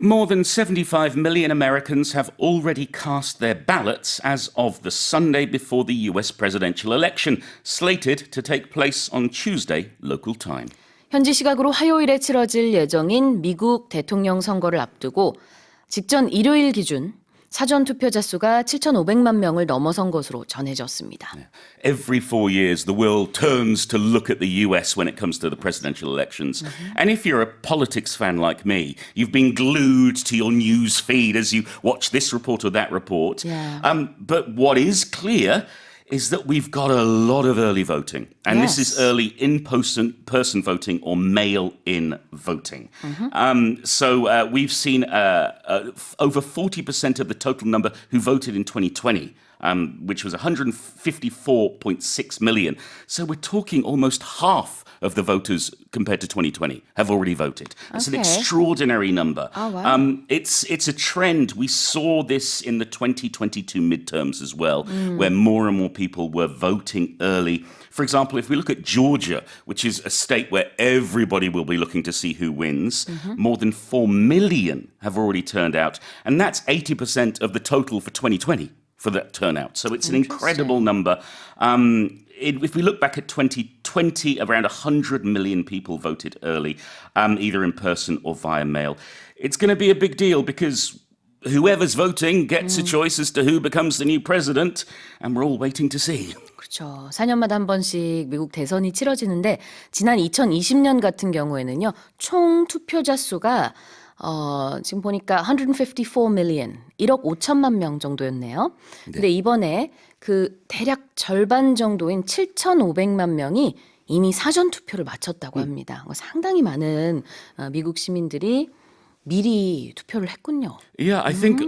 More than 75 million Americans have already cast their ballots as of the Sunday before the US presidential election, slated to take place on Tuesday, local time. 현지 시각으로 화요일에 치러질 예정인 미국 대통령 선거를 앞두고 직전 일요일 기준 사전투표자 수가 7,500만 명을 넘어선 것으로 전해졌습니다. Every 4 years, the world turns to look at the US when it comes to the presidential elections. And if you're a politics fan like me, you've been glued to your news feed as you watch this report or that report. Yeah. But what is clear is that we've got a lot of early voting. And Yes. this is early in-person voting or mail-in voting. So we've seen over 40% of the total number who voted in 2020, which was 154.6 million. So we're talking almost half of the voters compared to 2020 have already voted. It's an Okay. extraordinary number. Oh, wow. It's a trend. We saw this in the 2022 midterms as well, where more and more people were voting early. For example, if we look at Georgia, which is a state where everybody will be looking to see who wins, more than 4 million have already turned out. And that's 80% of the total for 2020 for that turnout. So it's an incredible number. If we look back at 2020, around 100 million people voted early, either in person or via mail. It's going to be a big deal because whoever's voting gets a choice as to who becomes the new president, and we're all waiting to see. 그렇죠. 4년마다 한 번씩 미국 대선이 치러지는데 지난 2020년 같은 경우에는요. 총 투표자 수가 지금 보니까 154 million, 1억 5천만 명 정도였네요. 근데 이번에 그 대략 절반 정도인 7,500만 명이 이미 사전 투표를 마쳤다고 합니다. 상당히 많은 미국 시민들이 미리 투표를 했군요. Yeah, I think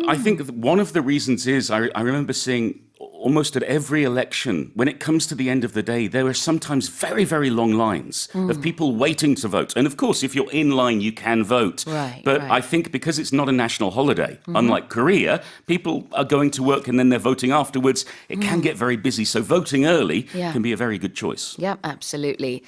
one of the reasons is I remember seeing almost at every election, when it comes to the end of the day, there are sometimes very, very long lines of people waiting to vote. And of course, if you're in line, you can vote. Right, But right. I think because it's not a national holiday, unlike Korea, people are going to work and then they're voting afterwards. It can get very busy. So voting early Yeah. can be a very good choice. Yep, absolutely.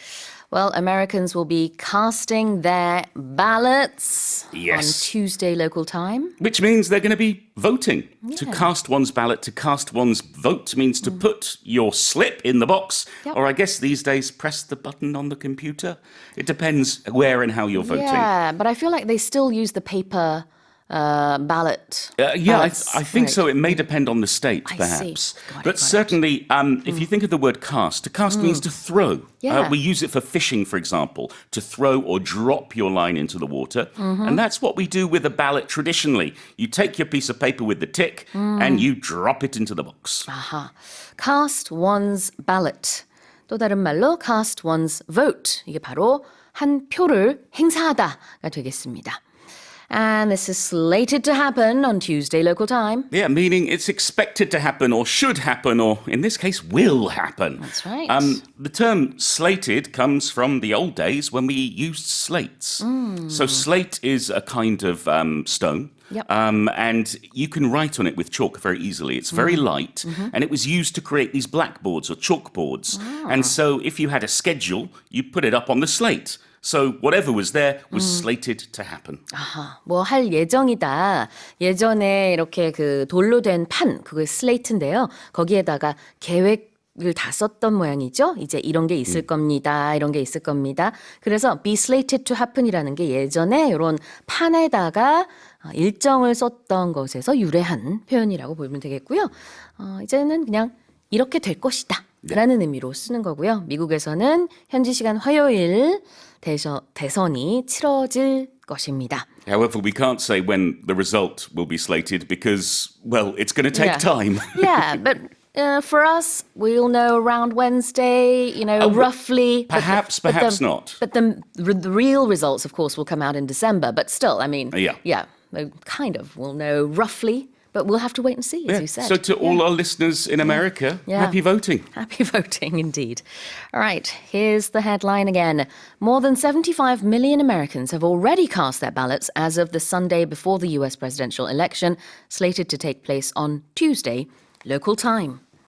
Well, Americans will be casting their ballots Yes. on Tuesday local time. Which means they're going to be voting. To cast one's ballot, to cast one's vote means to put your slip in the box, Yep. or I guess these days press the button on the computer. It depends where and how you're voting. Yeah, but I feel like they still use the paper ballot. I think right. so. It may depend on the state, I see. perhaps. Got it, But got it. certainly, if you think of the word cast, to cast means to throw. Yeah. We use it for fishing, for example, to throw or drop your line into the water. And that's what we do with a ballot traditionally. You take your piece of paper with the tick and you drop it into the box. 아하. Cast one's ballot. 또 다른 말로 cast one's vote. 이게 바로 한 표를 행사하다가 되겠습니다. And this is slated to happen on Tuesday local time. Yeah, meaning it's expected to happen or should happen or, in this case, will happen. That's right. The term slated comes from the old days when we used slates. So slate is a kind of stone. Yep. And you can write on it with chalk very easily. It's very light, and it was used to create these blackboards or chalkboards. And so if you had a schedule, you put it up on the slate. So whatever was there was slated to happen. 아하, 뭐 할 예정이다. 예전에 이렇게 그 돌로 된 판, 그게 슬레이트인데요. 거기에다가 계획을 다 썼던 모양이죠. 이제 이런 게 있을 겁니다. 이런 게 있을 겁니다. 그래서 be slated to happen이라는 게 예전에 이런 판에다가 일정을 썼던 것에서 유래한 표현이라고 보면 되겠고요. 이제는 그냥 이렇게 될 것이다. 라는 의미로 쓰는 거고요. 미국에서는 현지 시간 화요일 대선이 치러질 것입니다. However, we can't say when the result will be slated because, well, it's going to take time. Yeah, but for us, we'll know around Wednesday, roughly. Perhaps not. But the real results, of course, will come out in December. But still, I mean, Yeah. Kind of. We'll know roughly. But we'll have to wait and see, as you said. So to all our listeners in America, happy voting. Happy voting, indeed. All right, here's the headline again. More than 75 million Americans have already cast their ballots as of the Sunday before the US presidential election, slated to take place on Tuesday, local time.